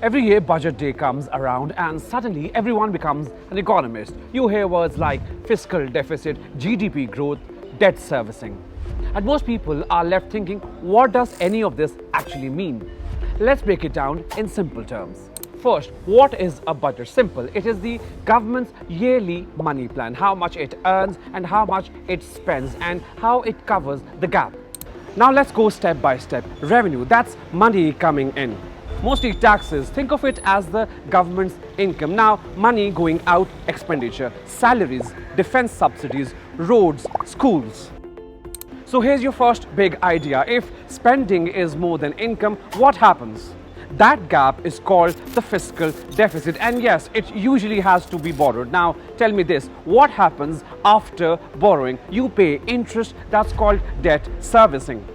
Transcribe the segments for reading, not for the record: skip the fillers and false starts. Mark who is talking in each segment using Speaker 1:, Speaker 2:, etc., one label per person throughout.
Speaker 1: Every year budget day comes around and suddenly everyone becomes an economist. You hear words like fiscal deficit, GDP growth, debt servicing. And most people are left thinking, what does any of this actually mean? Let's break it down in simple terms. First, what is a budget? Simple. It is the government's yearly money plan, how much it earns and how much it spends and how it covers the gap. Now let's go step by step. Revenue, that's money coming in. Mostly taxes, think of it as the government's income. Now, money going out, expenditure, salaries, defense subsidies, roads, schools. So here's your first big idea. If spending is more than income, what happens? That gap is called the fiscal deficit. And yes, it usually has to be borrowed. Now, tell me this, what happens after borrowing? You pay interest, that's called debt servicing.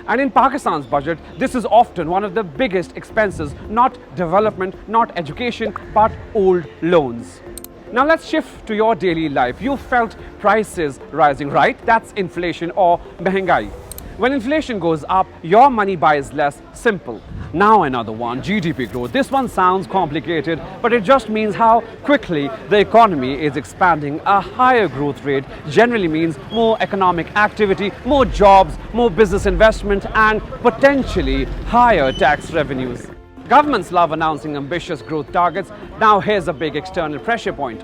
Speaker 1: And in Pakistan's budget, this is often one of the biggest expenses, not development, not education, but old loans. Now let's shift to your daily life. You felt prices rising, right? That's inflation or mehengai. When inflation goes up, your money buys less. Simple. Now another one, GDP growth. This one sounds complicated, but it just means how quickly the economy is expanding. A higher growth rate generally means more economic activity, more jobs, more business investment, and potentially higher tax revenues. Governments love announcing ambitious growth targets. Now here's a big external pressure point.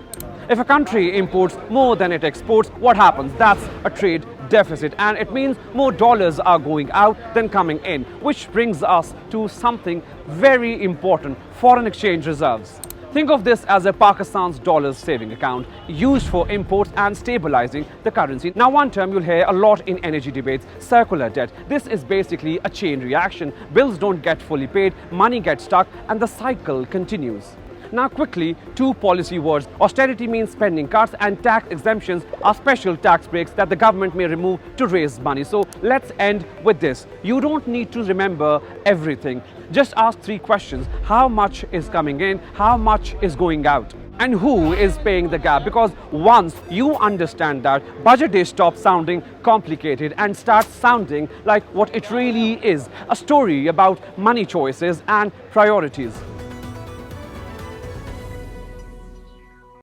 Speaker 1: If a country imports more than it exports, what happens? That's a trade deficit, and it means more dollars are going out than coming in, which brings us to something very important: foreign exchange reserves. Think of this as a Pakistan's dollars saving account used for imports and stabilizing the currency. Now, one term you'll hear a lot in energy debates: circular debt. This is basically a chain reaction. Bills don't get fully paid, money gets stuck, and the cycle continues. Now quickly, two policy words. Austerity means spending cuts, and tax exemptions are special tax breaks that the government may remove to raise money. So let's end with this. You don't need to remember everything. Just ask three questions. How much is coming in? How much is going out? And who is paying the gap? Because once you understand that, budget day stops sounding complicated and starts sounding like what it really is: a story about money choices and priorities.